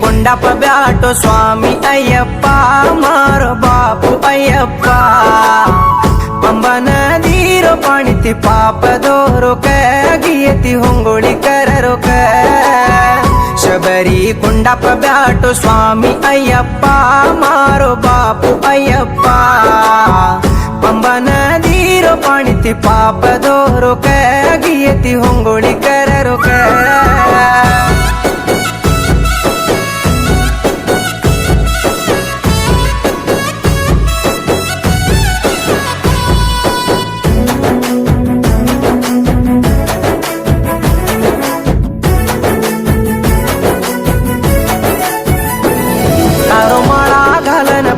కొండప బ్యాటో స్వామి అయ్యప్ప మారో బాపు అయ్యప్ప पंबा नदीरो पाणीती पाप दोरो गियती होंगोळी कररो शबरी कुंडाप ब्याटो स्वामी अय्यप्प मारो बापू अय्यप्प पंबा नदीरो पाणीती पाप दोरो गियती होंगोळी कररो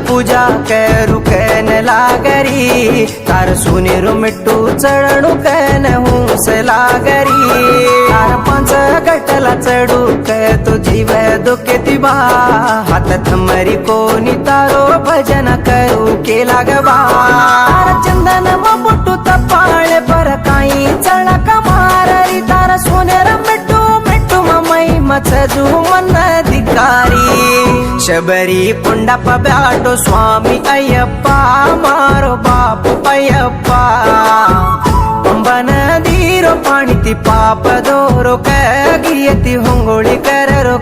पूजा करू कैन लागरी तार सुनेरू मिट्टू चढणू कैन हूस लागरी तार पांच गटला चढू कै तो जीव दुखे तिबा हात थमरी कोणी तारो भजन करू केला गबा चंदन मुट्टू तपाळे पर काही चळक माररी तार सोनेर मिट्टू मिट्टू ममई मचजू मन धिकारी शबरी कुंडाप ब्याटो स्वामी अय्यप्प मारो बापू अय्यप्प पंबा नदीरो पाणीती पाप दोरो गियती होंगोळी कररो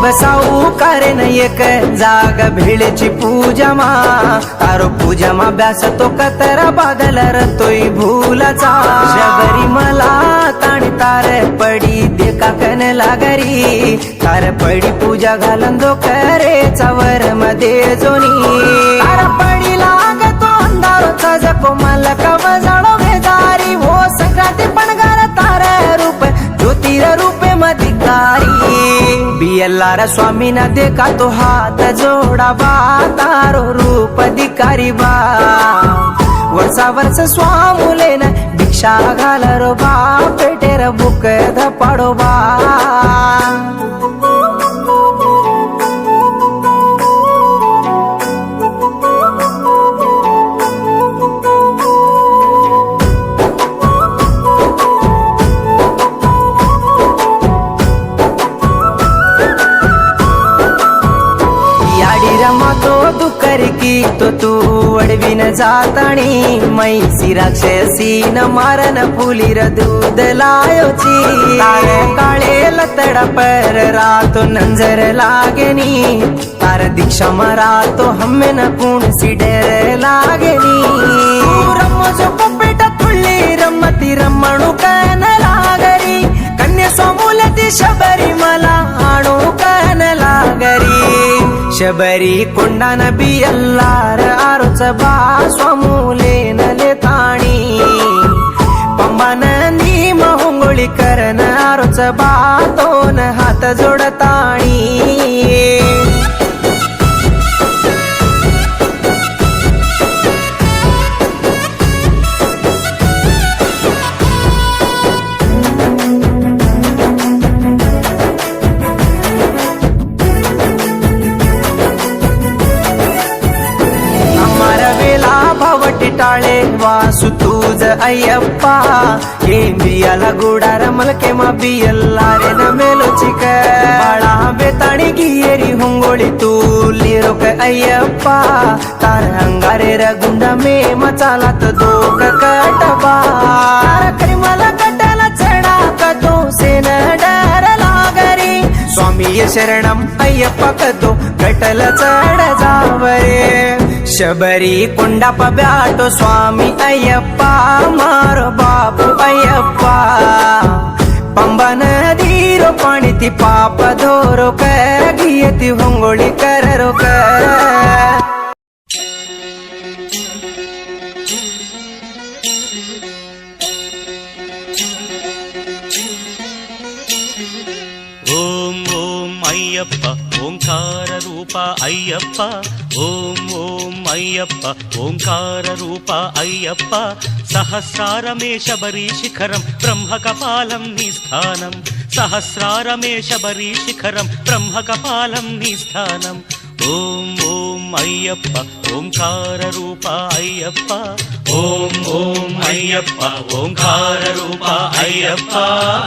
बसाऊ करे न एक जाग भेळेची पूजा मा तारो पूजा मा ब्यास तो कतरा बादल रतोय भूलाचा शबरी मला ताणी तारे पडी देखा कन लागरी तार पडी पूजा घालन दो करे चवर मध्ये जोनी तार पडी लागतो अंधारोचा जको मला कवजाळो भेदारी हो संक्रांती पणगार तार रूप ज्योतिर रूपे मधिकारी बियल्लार स्वामी न देखा तो हात जोडा बा तारो रूप धिकारी बा वर्षा वर्ष स्वामुले न भिक्षा घालरो बा पेटेर बुक धपाडो बा की तो तू अडविन जाताणी मैसी राक्षसी न मारन फुलीर दूध लायोची तारे काळे लतड पर रातो नंजर लागेनी तार दीक्षा मरा तो हमें न कुण सी डर लागेनी रम्म जो पेट तुळ्ली रम्मती रम्मणू कन लागरी कन्या समूलती शबरी मला आणू कन लागरी शबरी कुंडान बियल्लार आरोच बा स्वामुले नले ताणी पंबा नदी महोंगोळी करन आरोच बा दोन हात जोडताणी टाळे वासु तूज अय्यप्प ये बियाला गुडार मलके मा बियल्लारे न मेलोचिक बाळा बेताणी गियेरी होंगोळी तूली रोक अय्यप्प तार अंगारे रगुंड मे मचालात दोक कटबा करिमला कटला चढा कतो सेन डर लागरी स्वामी शरणम अय्यप्प कतो कटल चढ जावरे शबरी कुंडाप ब्याटो स्वामी अय्यप्प मारो बापू अय्यप्प पंबा नदीरो पाणीती पाप दोरो गियती होंगोळी कररो ओम ओम अय्यप्प ओंकार రూప అయ్యప్ప ఓం ఓం అయ్యప్ప ఓంకార రూప అయ్యప్ప సహస్రారమే శబరీ శిఖరం బ్రహ్మకపాలం నీ స్థానం సహస్రారమే శబరీ శిఖరం బ్రహ్మకపాలం నీ స్థానం ఓం ఓం అయ్యప్ప ఓంకార రూప అయ్యప్ప ఓం ఓం అయ్యప్ప ఓంకార రూప అయ్యప్ప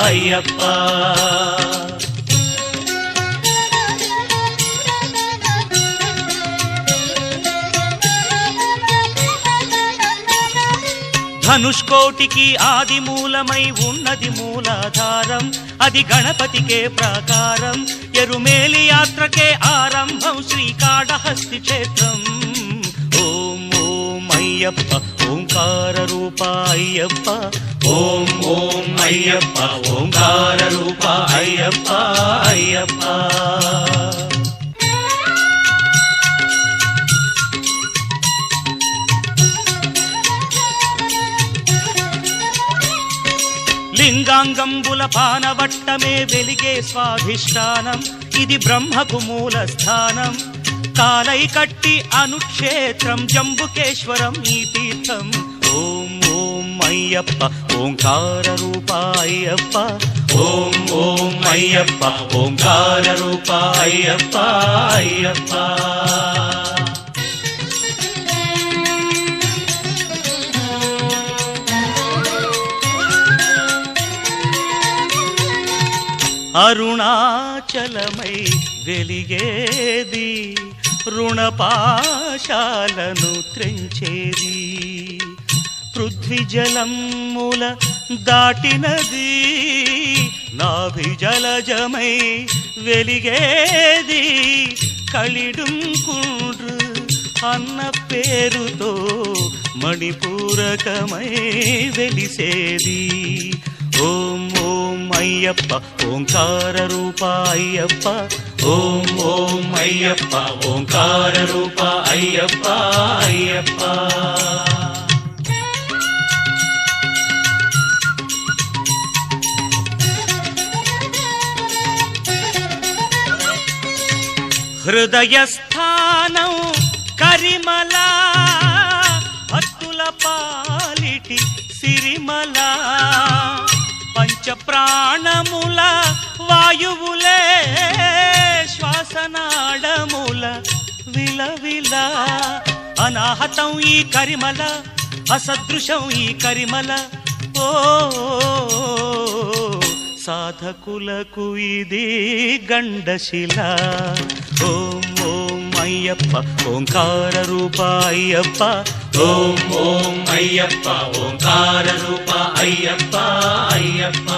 అయ్యప్ప ధనుష్కోటికి ఆది మూలమై ఉన్నది మూలాధారం అది గణపతికే ప్రాకారం ఎరుమేలి యాత్రకే ఆరంభం శ్రీకాళహస్తి క్షేత్రం ఓం ఓం అయ్యప్ప ఓంకార రూప అయ్యప్ప ఓం ఓం అయ్యప్ప ఓంకార రూప అయ్యప్ప అయ్యప్ప లింగాంగంబుల పానవట్టమే వెలిగే స్వాధిష్టానం ఇది బ్రహ్మకు మూల స్థానం కాలై కట్టి అనుక్షేత్రం జంబుకేశ్వరం ఈ తీర్థం ఓం ఓం అయ్యప్ప ఓంకార రూప అయ్యప్ప ఓం ఓం అయ్యప్ప ఓంకార రూప అయ్యప్ప అయ్యప్ప అరుణాచలమై వెలిగేది రుణపాశాలను త్రెంచేది పృథ్వీజలముల దాటినది నాభిజలజమై వెలిగేది కలిడుంకుండ్రు అన్న పేరుతో మణిపూరకమై వెలిసేది ఓం ఓం అయ్యప్ప ఓంకార రూప అయ్యప్ప ఓం ఓం అయ్యప్ప ఓంకార రూప అయ్యప్ప అయ్యప్ప హృదయస్థానం కరిమల భక్తుల పాలిటి సిరిమల పంచప్రాణముల వాయువులే శ్వాసనాడముల విలవిల అనాహతం ఈ కరిమల అసదృశం ఈ కరిమల ఓ సాధకులకు ఇది గండశిల ఓం ఓం అయ్యప్ప ఓంకార రూప అయ్యప్ప ఓం ఓం అయ్యప్ప ఓంకార రూప అయ్యప్ప అయ్యప్ప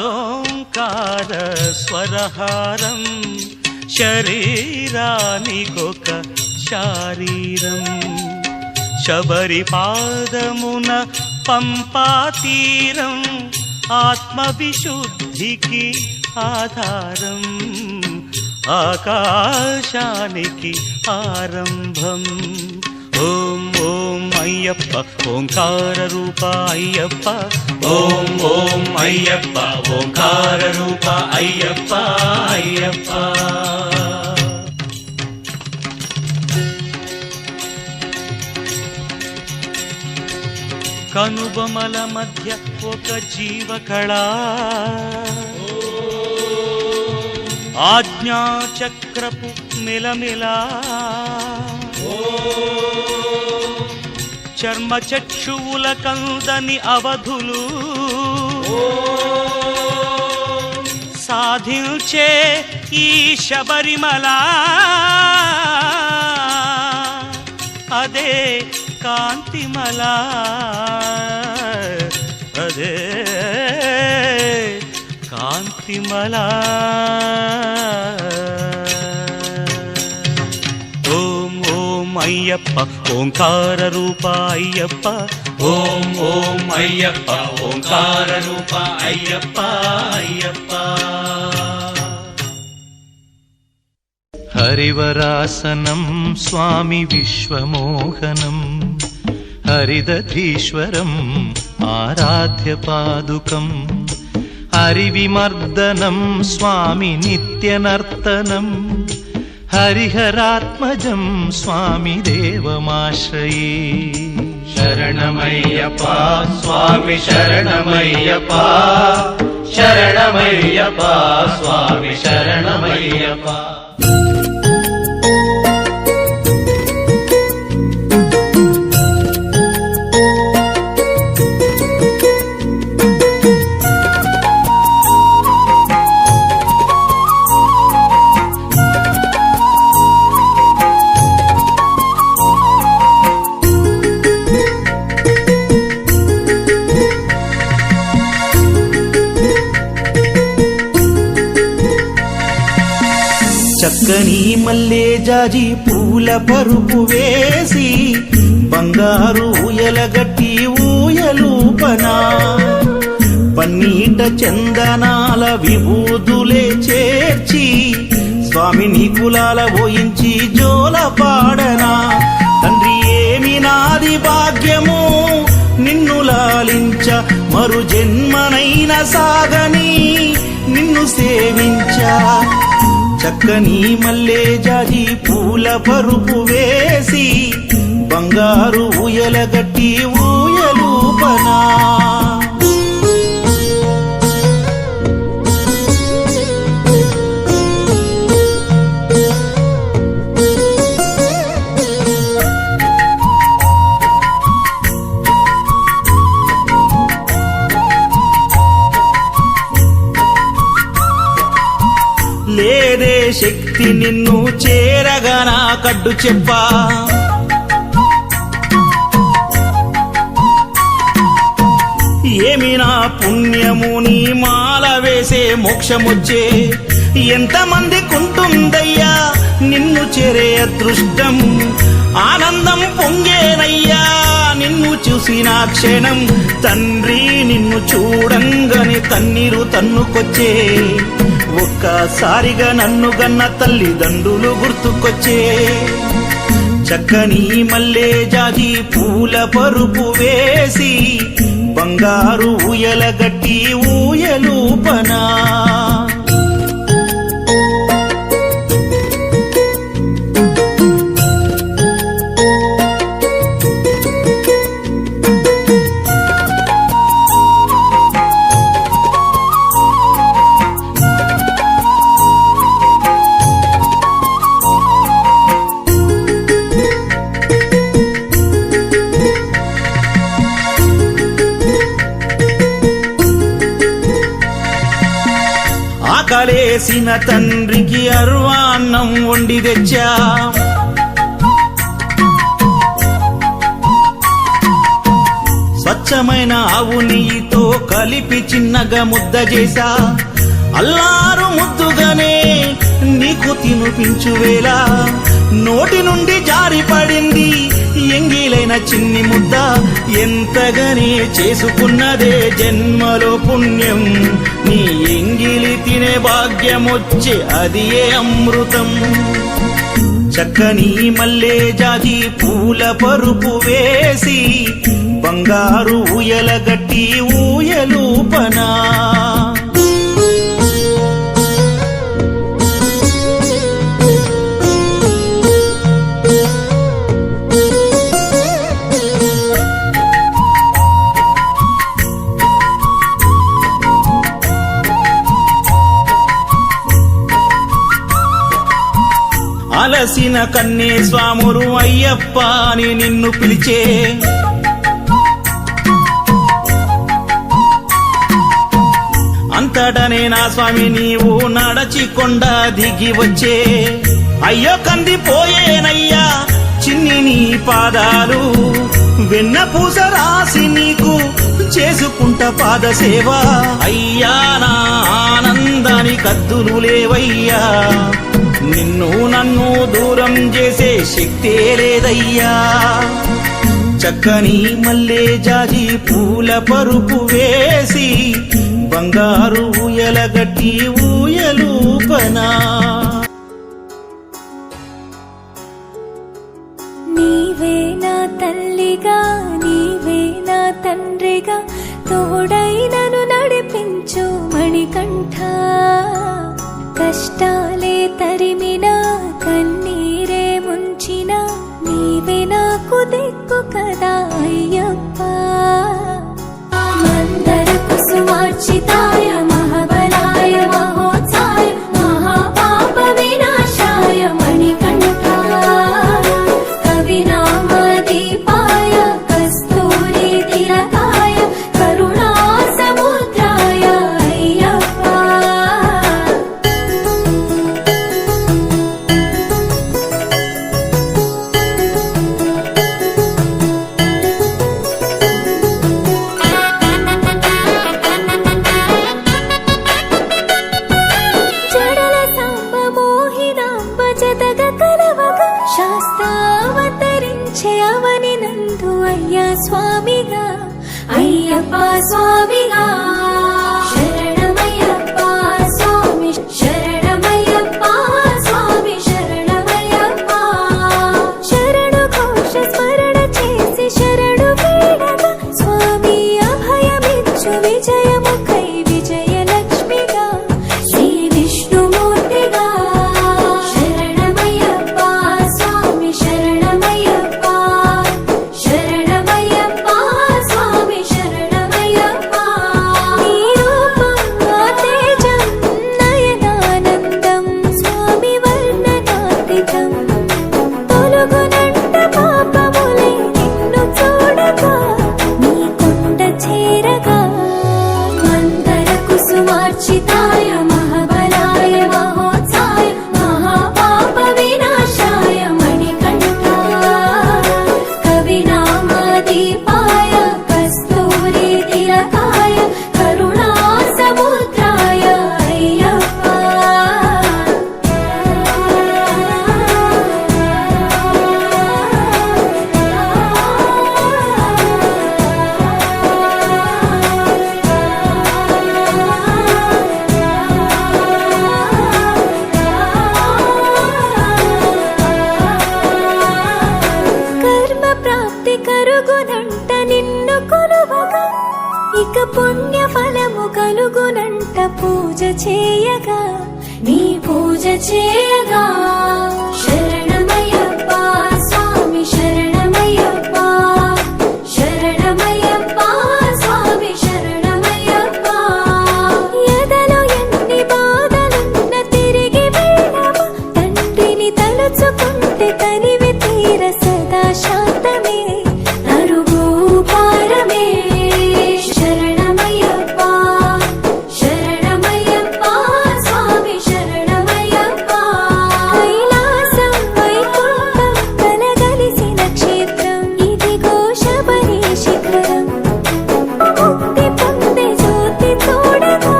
నాదోంకార స్వరహారం శరీరానికొక శారీరం శబరి పాదమున పంపాతీరం ఆత్మవిశుద్ధికి ఆధారం ఆకాశానికి ఆరంభం ఓం ఓం అయ్యప్ప ఓంకార రూప అయ్యప్ప ఓం ఓం అయ్యప్ప ఓంకార రూప అయ్యప్ప అయ్యప్ప కనుబొమల మధ్య ఒక జీవకళ ఆజ్ఞాచక్రపు మిలమిలా చర్మచక్షువుల కందని అవధులు సాధించే ఈ శబరిమల అదే కాంతిమల అదే కాంతిమల ఓం ఓం అయ్యప్ప ఓంకార రూప అయ్యప్ప ఓం ఓం అయ్యప్ప ఓంకార రూప అయ్యప్ప అయ్యప్ప హరివరాసనం స్వామి విశ్వమోహనం హరిదధీశ్వరం ఆరాధ్య పాదుకం హరివిమర్దనం స్వామి నిత్యనర్తనం హరిహరాత్మజం స్వామి దేవమాశ్రయే శరణమయ్యప్ప స్వామి శరణమయ్యప్ప శరణమయ్యప్ప స్వామి శరణమయ్యప్ప చక్కని మల్లె జాజి పూల పరుపు వేసి బంగారు ఊయలగట్టి ఊయలూపనా పన్నీట చందనాల విభూదులే చేర్చి స్వామిని కులాల పోయించి జోల పాడనా తండ్రి ఏమి నాది భాగ్యము నిన్ను లాలించ మరు జన్మనైన సాగని నిన్ను సేవించా చక్కని మల్లె జాజి పూల పరుపు వేసి బంగారు ఊయలగట్టి ఊయలూపనా లేదే శక్తి నిన్ను చేరగా నా కడ్డు చెప్పా ఏమి నా పుణ్యము నీ మాల వేసే మోక్షమొచ్చే ఎంతమందికుంటుందయ్యా నిన్ను చేరే అదృష్టం ఆనందం పొంగేనయ్యా నిన్ను చూసిన క్షణం తండ్రి నిన్ను చూడంగానే తన్నీరు తన్నుకొచ్చే ఒక్కసారిగా నన్ను గన్న తల్లిదండ్రులు గుర్తుకొచ్చే చక్కని మల్లె జాజి పూల పరుపు వేసి బంగారు ఊయలగట్టి ఊయలూపనా ఆకలేసిన తండ్రికి అర్వాన్నం వండి తెచ్చా స్వచ్ఛమైన ఆవు నెయ్యితో కలిపి చిన్నగా ముద్ద చేసా అల్లారు ముద్దుగానే నీకు తినిపించువేలా నోటి నుండి జారి పడింది ఎంగిలైన చిన్ని ముద్ద ఎంతగానే చేసుకున్నదే జన్మలో పుణ్యం నీ ఎంగిలి తినే భాగ్యమొచ్చే అది ఏ అమృతం చక్కని మల్లె జాజి పూల పరుపు వేసి బంగారు ఊయలగట్టి ఊయలూపనా అలసిన కన్నే స్వామురు అయ్యప్ప అని నిన్ను పిలిచే అంతటనే నా స్వామి నీవు నడచి కొండ దిగి వచ్చే అయ్యో కందిపోయేనయ్యా చిన్ని నీ పాదాలు వెన్న పూస రాసి నీకు చేసుకుంట పాద సేవ అయ్యా నా ఆనందాని కద్దులు లేవయ్యా నిన్ను నన్ను దూరం చేసే శక్తే లేదయ్యా చక్కని మల్లె జాజి పూల పరుపు వేసి బంగారు ఊయలగట్టి ఊయలూపనా నీవే నా తల్లిగా తోడైనను నడిపించు మణికంఠ కష్టాలే తరిమినా కన్నీరే ముంచిన నీవే నాకు దిక్కు కదా అయ్యప్ప మందర కుసుమార్చితాయ మహాబలాయ మహోత్సాయ మహాపాప వినాశాయ మణికంఠ కవినామ దీపాయ కస్తూరి తిలకాయ కరుణా సముద్రాయ అయ్యప్ప జడల సాంబ మోహినాంబ జతగ కలవగ శాస్త్రావతరించే అవని నందు అయ్యా స్వామిగా అయ్యప్ప స్వామిగా శరణమయ్యప్ప స్వామి శరణమయ్యప్ప స్వామి శరణమయ్యప్ప శరణు ఘోష స్మరణ చేసి శరణు వేడగా స్వామి అభయమిచ్చు విజయముఖై విజయలక్ష్మిగా శ్రీ విష్ణుమూర్తిగా శరణమయ్యప్ప స్వామి శరణమయ్యప్ప శరణమయ్యప్ప స్వామి శరణమయ్యప్ప నీ రూపం తేజం నయనానందం స్వామి వర్ణనాతీతం తొలగునంట పాపములై నిన్ను చూడగా నీ కొండ చేరగా మందర కుసుమార్చితాయ మహాబలాయ మహోత్సాయ మహాపాప వినాశాయ మణికంఠ కవినామ దీపాయ కస్తూరి తిలకాయ కరుణా సముద్రాయ అయ్యప్ప కర్మ ప్రాప్తి కరుగునంట నిన్ను కొలువగా ఇక పుణ్య ఫలము కలుగునంట పూజ చేయగా నీ పూజ చేయగా శరణమయ్యప్ప స్వామి శరణమయ్యప్ప శరణమయ్యప్ప స్వామి శరణమయ్యప్ప ఎదలో ఎన్ని బాధలున్న తిరిగి వెళ్ళవా తండ్రిని తలుచుకుంటే తనివి తీర సదా శాంతమే అరుగు పారమే శరణమయ్యప్ప శరణమయ్యప్ప స్వామి శరణమయ్యప్ప కైలాసం వైకుంఠం కలగలిసిన క్షేత్రం ఇదిగో శబరి శిఖరం ముక్తి పొందే జ్యోతి చూడగా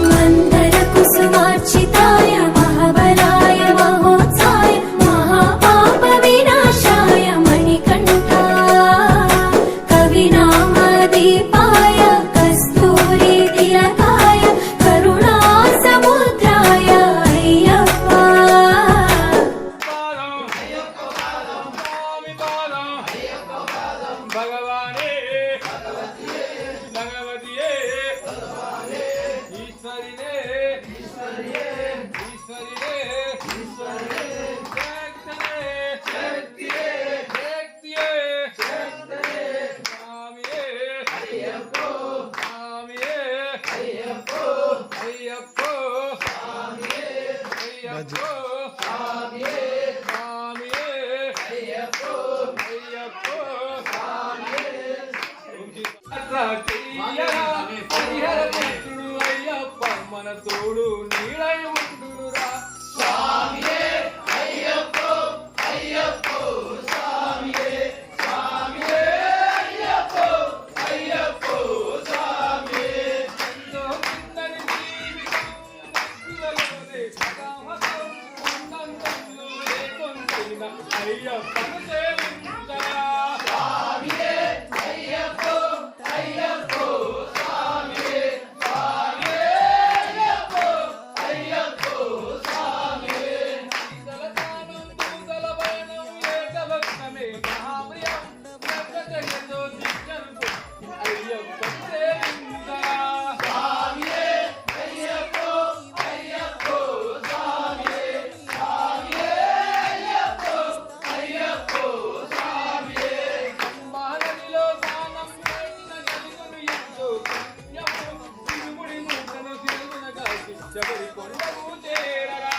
మందర కుసుమార్చితాయ మహాబలాయ మహోత్సాయ మహాపాప వినాశాయ మణికంఠ కవినామ దీపాయ కస్తూరి తిలకాయ కరుణా సముద్రాయ అయ్యప్ప భగవానే భగవతియే ఈశ్వరినే ఈశ్వరినే శక్తియే శక్తియే స్వామియే అయ్యప్పో స్వామియే అయ్యప్పో అయ్యప్పో స్వామియే అయ్యప్పో స్వామియే స్వామియే అయ్యప్పో అయ్యప్పో హరిహర పుత్రుడు అయ్యప్ప మన తోడు నీడై ఉండురా స్వామియే అయ్యప్పో అయ్యప్పో స్వామియే స్వామియే అయ్యప్పో అయ్యప్పో స్వామియే ఎంతో కిందని జీవితం భక్తులలోనే సదామతం ఉన్నంతంలో లేకొందిన అయ్యప్పను సేవించరా స్వామియే అయ్యప్పో అయ్యప్పో స్వామియే స్వామియే అయ్యప్పో అయ్యప్పో స్వామి శబరి కొండకు చేరగా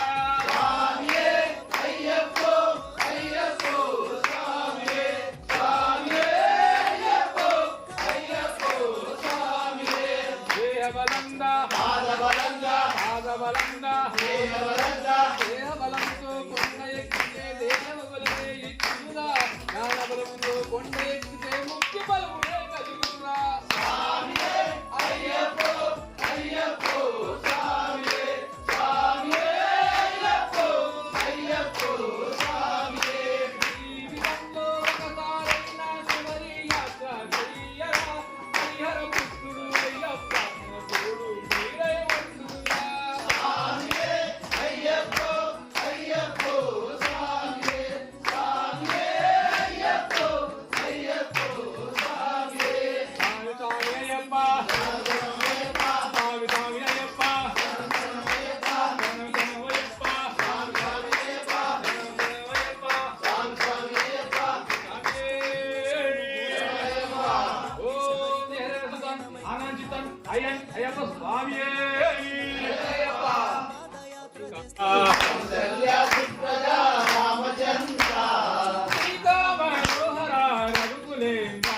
దేహబలంతో కొండ ఎక్కితే దేహబలమే ఇచ్చురా జ్ఞానబలముతో కొండ ఎక్కితే ముక్తి బలమునే కలుగురా జీవితంలో ఒకసారైనా శబరి యాత్ర చెయ్యరా హరిహర పుత్రుడు అయ్యప్ప తోడు మీరై ఉండురా అయ్యప్ప స్వామియే సీతా మనోహర రఘుకులేంద్ర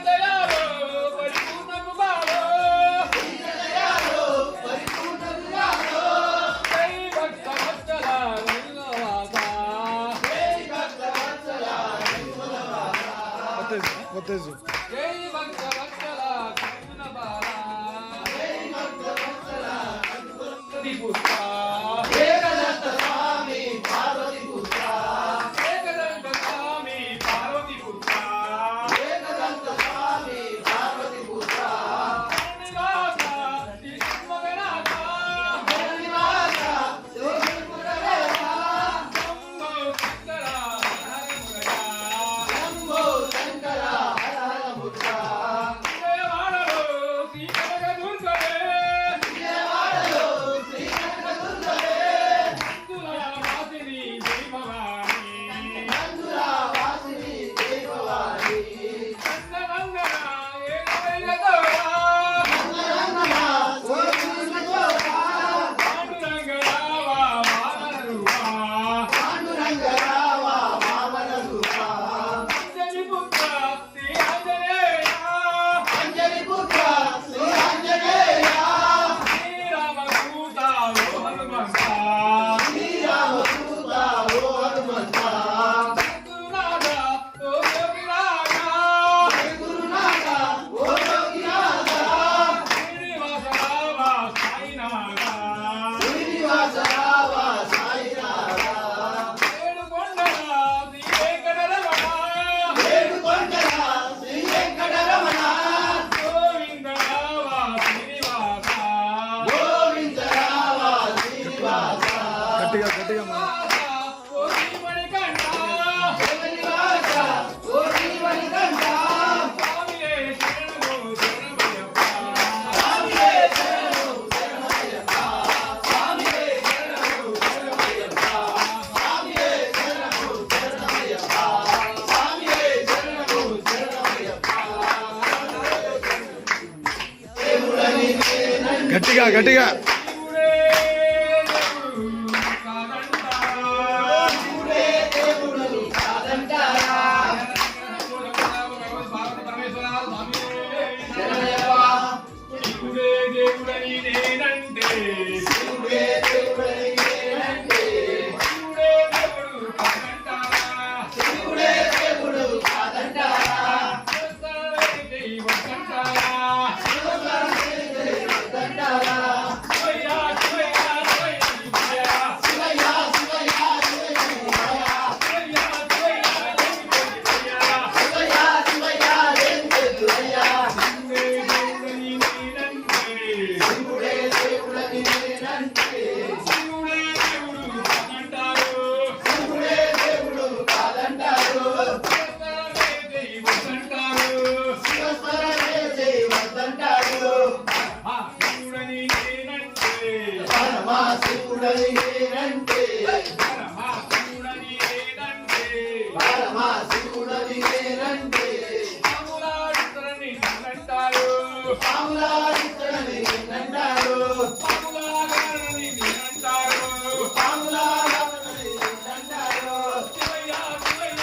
దయాలో పరిపూర్ణకు బాలో జై భక్త వత్సల రంగవాస జై భక్త వత్సల కృష్ణ బాలా పుష్ప ఏకదంత స్వామి పార్వతి పుష్ప శ్రీనివాస శ్రీ శంభగనాథ శంభో శంకర హర మురళి విజయవాడలో శ్రీ కనకదుర్గవే వాసిని జై భవాని నందనందన ఏకైకతోడా పాండురంగరావా వామన రూపా అంజలి పుత్ర శ్రీ ఆంజనేయ శ్రీరామదూత ఓ హనుమంత గురునాథ ఓ యోగిరాజా శ్రీనివాస రావా సాయినాథ ఏడుకొండల శ్రీ వెంకటరమణ గోవింద రావా శ్రీనివాస ఓ శ్రీమణికంఠ స్వామియే శరణమో శరణమయ్యప్ప గట్టిగా శివుడే దేవుడు కాదంటారా పార్వతి పరమేశ్వర స్వామి శివుడే దేవుడని నేనంటే శివుడే దేవుడు కాదంటారా పరమాశివుడని నేనంటే పాములాగారని నిన్నంటారు. శివయ్య, శివయ్య,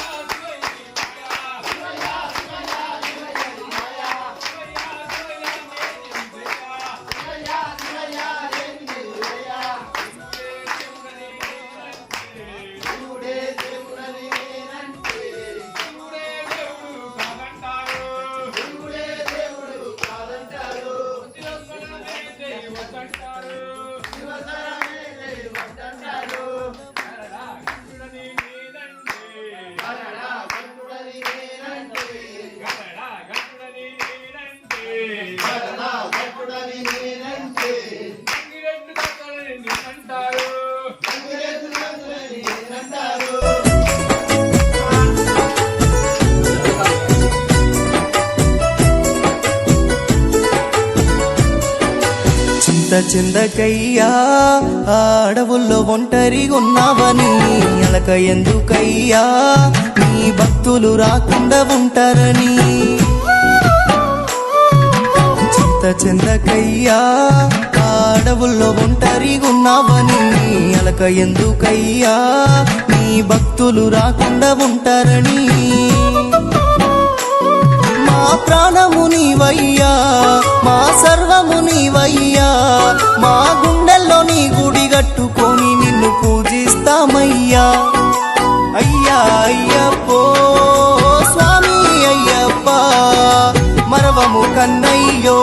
చిందకయ్యా అడవుల్లో ఒంటరిగున్నావని అలక ఎందుకయ్యా నీ భక్తులు రాకుండా ఉంటారని చిందకయ్యా అడవుల్లో ఒంటరిగున్నావని అలక ఎందుకయ్యా నీ భక్తులు రాకుండా ఉంటారని మా ప్రాణము నీవయ్యా మా సర్వము నీవయ్యా మా గుండెల్లో నీ గుడి కట్టుకొని నిన్ను పూజిస్తామయ్యా అయ్యా అయ్యప్పో స్వామి అయ్యప్ప మరవము కన్నయ్యో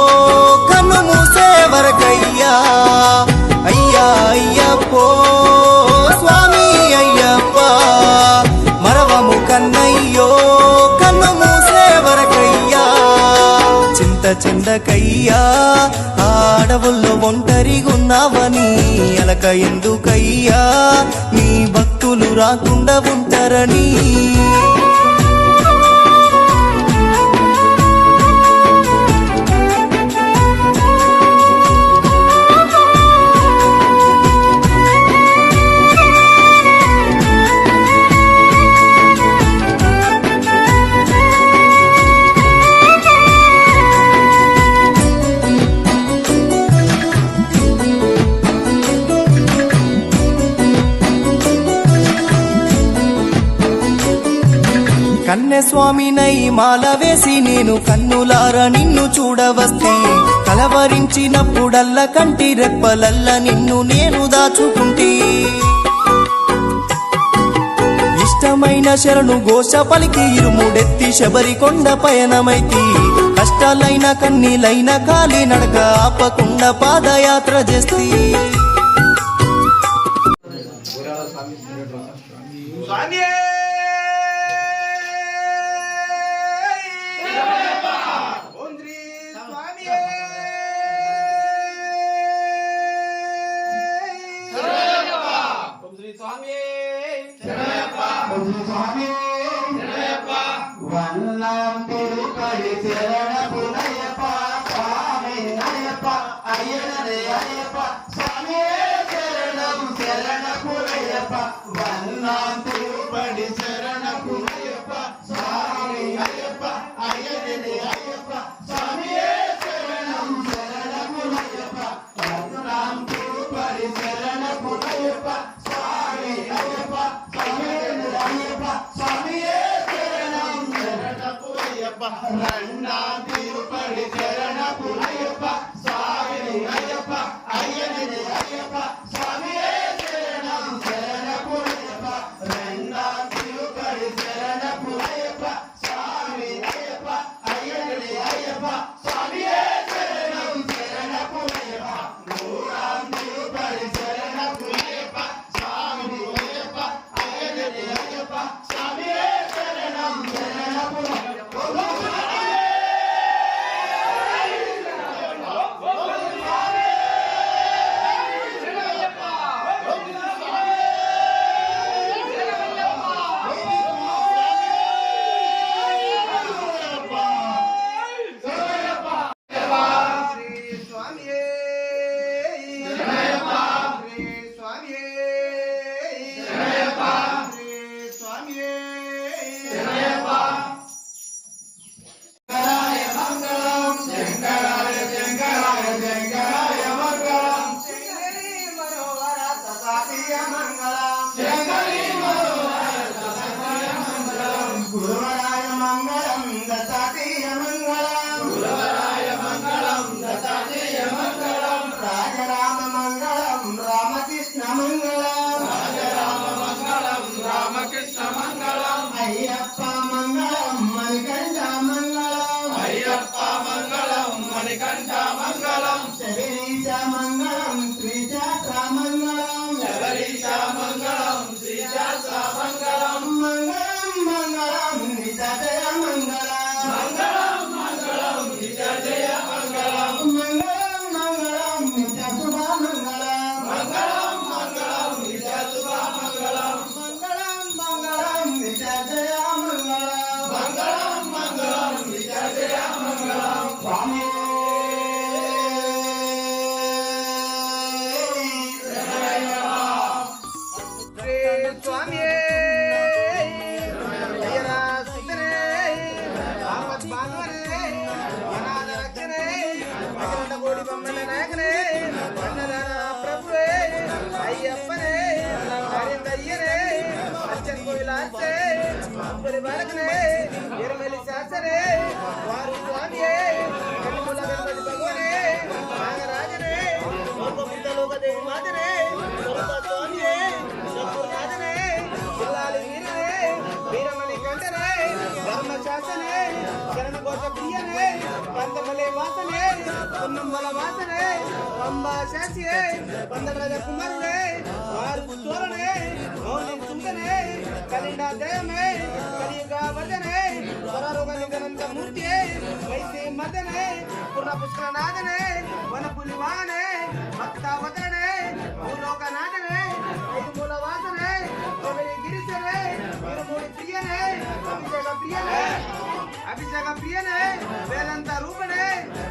కన్ను మూసే వరకయ్యా అయ్యా అయ్యప్పో స్వామి అయ్యప్ప మరవము కన్నయ్యో కన్ను మూసే వరకయ్యా చిందకయ్యా అడవుల్లో ఒంటరిగున్నావని అలక ఎందుకయ్యా నీ భక్తులు రాకుండా ఉంటారని కన్యస్వామినై మాల వేసి నేను కన్నులారా నిన్ను చూడవస్తే కలవరించినప్పుడల్లా కంటి రెప్పలల్ల నిన్ను నేను దాచుకుంటే ఇష్టమైన శరణు ఘోష పలికి ఇరుముడెత్తి శబరికొండ పయనమైతి కష్టాలైన కన్నీలైన కాలి నడక ఆపకుండా పాదయాత్ర చేస్తే வண்ணம் திருப்படி சரண புனையப்பா சுவாமி நயப்பா ஐயனே ஐயப்பா சுவாமியே சரணம் சரண புனையப்பா வண்ணம் திருப்படி మంగళం మణికంఠ మంగళం శబరీశ మంగళం శ్రీశాస్త్ర మంగళం శబరీశ మంగళం శ్రీశాస్త్ర మంగళం మంగళం మంగళం నిజయ మంగళం మంగళం మంగళం నిజ జయ మంగళం మంగళం మంగళం నిజ శుభ మంగళం మంగళం మంగళం నిజ శుభ మంగళం మంగళం మంగళం నిజ జయ మంగళం మంగళం మంగళం నిజ జయ మంగళం స్వామి స్వామి అయ్యప్పనే హరిందయ్యనే అచ్చన్ కోయిలాసే అంబరి బాలకనే ఎరమలి శాసనే వారు స్వామియే కన్నుల గణపతి భగవనే నాగరాజనే లోకముద్ద లోకదేవి మాతనే స్వరూప స్వామియే శంభునాథనే జిల్లాలి వీరనే వీరమణి కంఠనే ధర్మ శాసనే శరణ కోట ప్రియనే కందమలే వాసనే పున్నమ్మల వాసనే పంబా శాసియే పందరాజ కుమారుడే వారు తోరణే మౌని సుందనే కలిండా దయమే కలియుగ వర్ధనే స్వరరోగ నిగనంత మూర్తియే వైసే మదనే పూర్ణ పుష్కరనాథనే వనపులి వాహనే భక్తావతరణే భూలోకనాథనే ఐదుమూల వాసనే కవిరి గిరిశనే వీరమూడి ప్రియనే అభిషేక ప్రియనే వేదంత రూపనే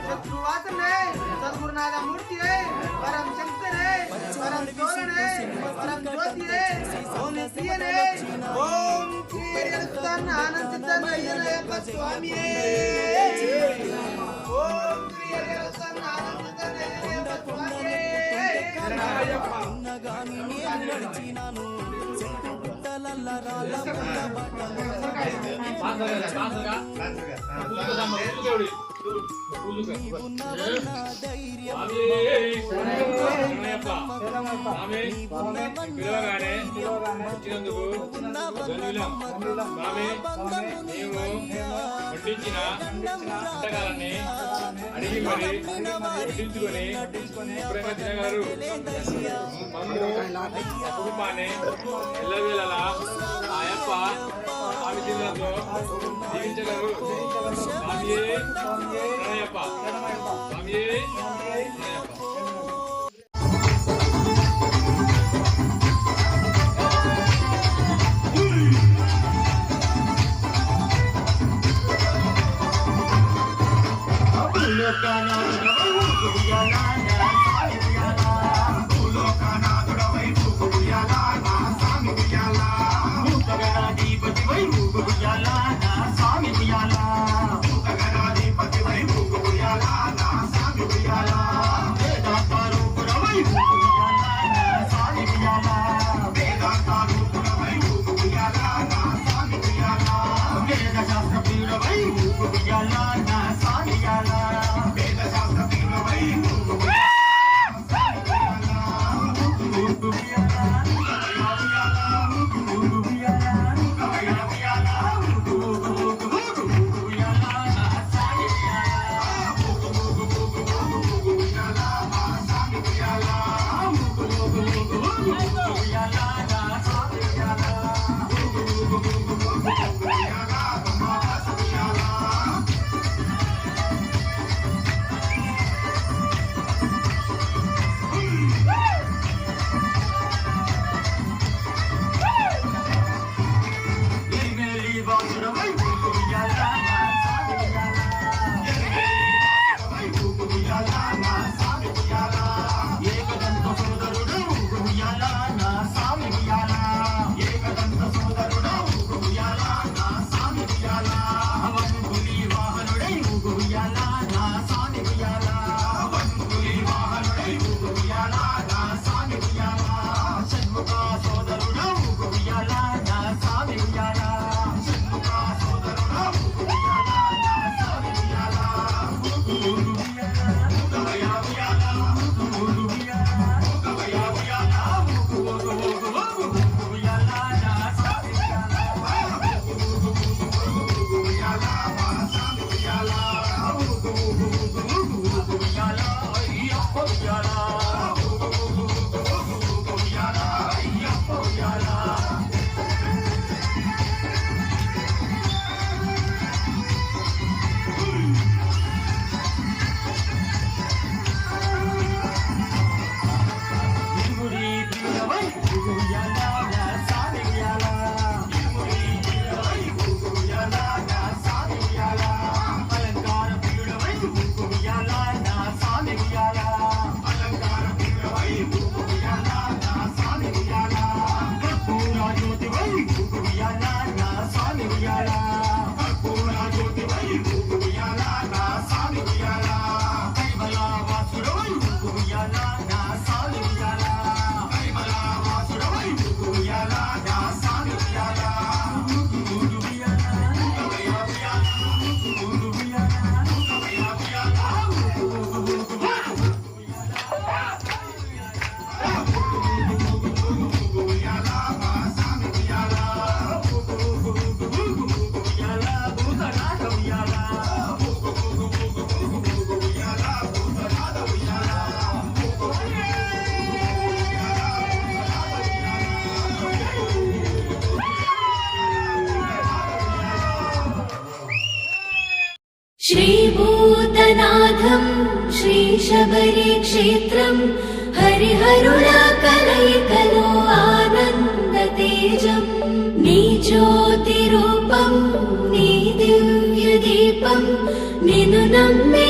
శత్రువాసనే సద్గురునాథ మూర్తియే పరం శంకరే పరం తోరణే పరం జ్యోతియే మౌని ప్రియనే ఓం శ్రీ హరిహరస్థాన ఆనందితనయ్యనయ్యప్ప స్వామియే ఓం శ్రీ హరిహరస్థాన ఆనందితనయ్యనయ్యప్ప స్వామియే పిలవగానే వచ్చినందుకు ధన్యులం. స్వామి నీవు వడ్డించిన వంటకాలన్నీ అడిగి మరి వడ్డించుకొని ఎప్పుడైనా తినగలరు. మమ్ము కుటుంబాన్ని ఎల్లవేళలా ఆయప్ప స్వామి జిల్లాలో జీవించగలరు. స్వామియే శరణయ్యప్ప. స్వామియే శరణయ్యప్ప. శాస్త్ర నాథం శ్రీశబరి క్షేత్రం హరిహరుల కలయికలో ఆనంద తేజం నీ జ్యోతి రూపం నీ దివ్య దీపం నిన్ను నమ్మే